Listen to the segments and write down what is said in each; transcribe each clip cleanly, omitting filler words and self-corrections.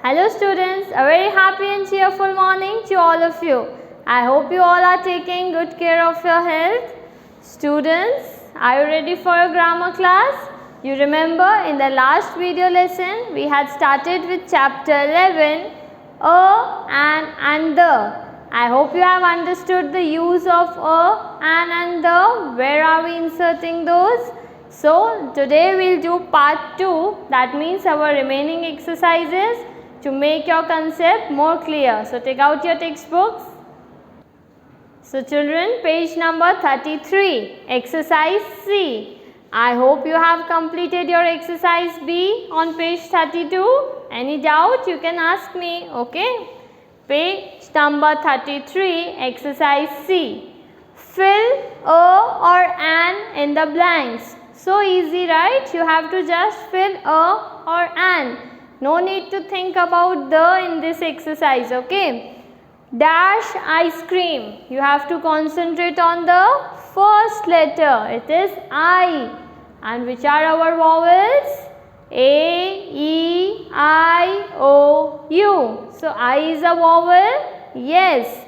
Hello students, a very happy and cheerful morning to all of you. I hope you all are taking good care of your health. Students, are you ready for your grammar class? You remember in the last video lesson we had started with chapter 11, a, and the. I hope you have understood the use of a, and the. Where are we inserting those? So today we will do part 2, that means our remaining exercises to make your concept more clear. So take out your textbooks. So children, page number 33, exercise C. I hope you have completed your exercise B on page 32. Any doubt you can ask me, okay? Page number 33, exercise C. Fill a or an in the blanks. So easy, right? You have to just fill a or an. No need to think about the in this exercise, okay? Dash ice cream. You have to concentrate on the first letter. It is I. And which are our vowels? A, E, I, O, U. So I is a vowel? Yes.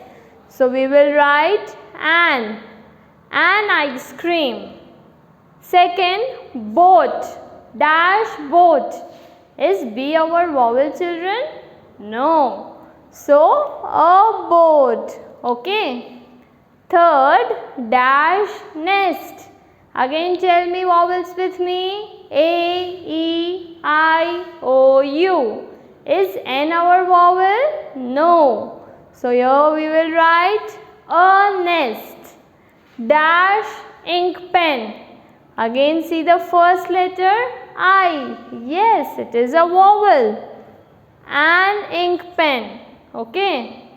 So we will write an ice cream. Second, boat. Dash boat. Is B our vowel, children? No. So a boat. Okay. Third, dash nest. Again tell me vowels with me. A, E, I, O, U. Is N our vowel? No. So here we will write a nest. Dash ink pen. Again see the first letter I. Yes, it is a vowel. An ink pen. Okay.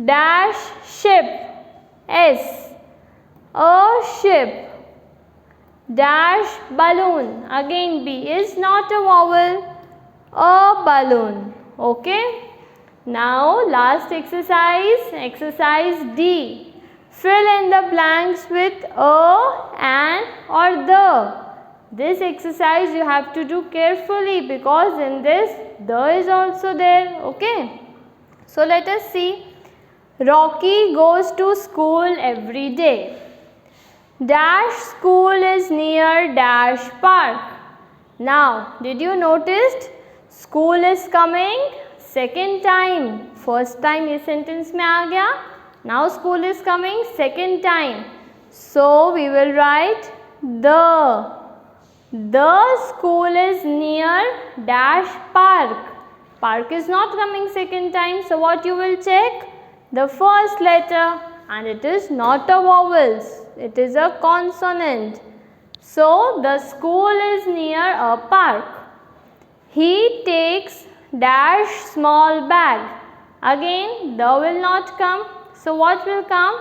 Dash ship. S. A ship. Dash balloon. Again B is not a vowel. A balloon. Okay. Now last exercise. Exercise D. Fill in the blanks with a, an or the. This exercise you have to do carefully because in this the is also there. Okay. So let us see. Rocky goes to school every day. Dash school is near dash park. Now did you notice school is coming second time. First time ये sentence में आ गया. Now school is coming second time. So we will write the. The school is near dash park. Park is not coming second time. So what you will check? The first letter, and it is not a vowels. It is a consonant. So the school is near a park. He takes dash small bag. Again the will not come. So what will come?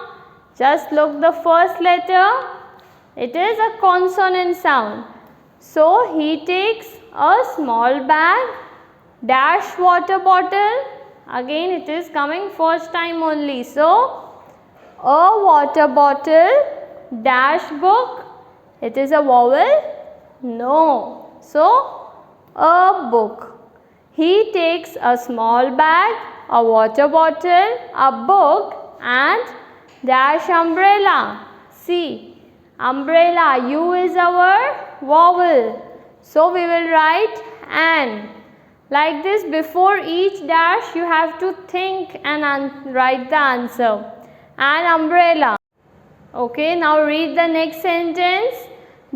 Just look the first letter. It is a consonant sound. So he takes a small bag, dash water bottle. Again it is coming first time only. So a water bottle, dash book. It is a vowel? No. So a book. He takes a small bag, a water bottle, a book and dash umbrella. See, umbrella, U is our vowel. So we will write an. Like this, before each dash you have to think and write the answer. An umbrella. Okay, now read the next sentence.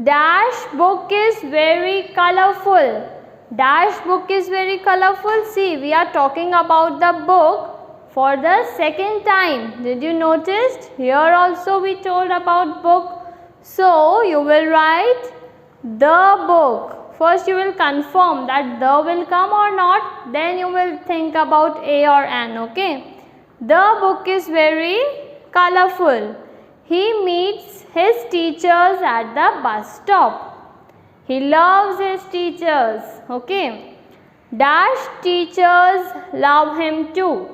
Dash book is very colorful. Dash book is very colorful. See, we are talking about the book for the second time. Did you notice? Here also we told about book. So you will write the book. First you will confirm that the will come or not. Then you will think about a or an. Okay. The book is very colorful. He meets his teachers at the bus stop. He loves his teachers. Okay. Dash teachers love him too.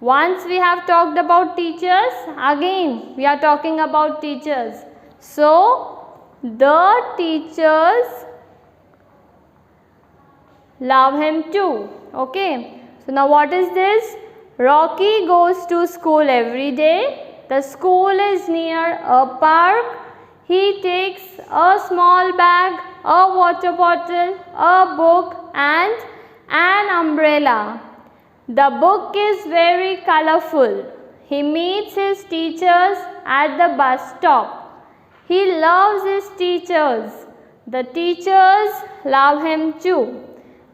Once we have talked about teachers, again we are talking about teachers. So the teachers love him too. Okay. So now what is this? Rocky goes to school every day. The school is near a park. He takes a small bag, a water bottle, a book and an umbrella. The book is very colorful. He meets his teachers at the bus stop. He loves his teachers. The teachers love him too.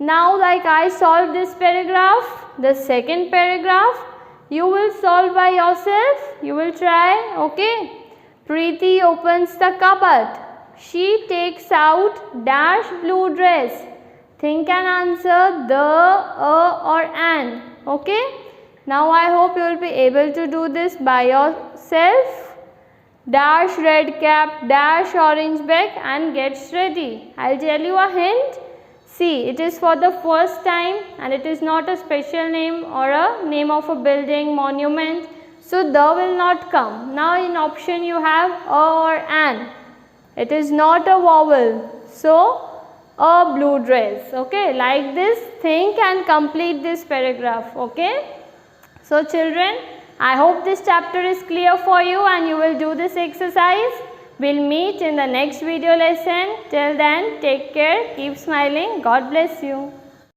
Now, like I solved this paragraph, the second paragraph you will solve by yourself. You will try, okay? Preeti opens the cupboard. She takes out dash blue dress. Think and answer the, a or an, okay? Now I hope you will be able to do this by yourself. Dash red cap, dash orange bag and gets ready. I'll tell you a hint. See, it is for the first time and it is not a special name or a name of a building, monument. So, the will not come. Now, in option you have a or an. It is not a vowel. So, a blue dress. Okay, like this, think and complete this paragraph. Okay. So, children, I hope this chapter is clear for you and you will do this exercise. We'll meet in the next video lesson. Till then, take care, keep smiling. God bless you.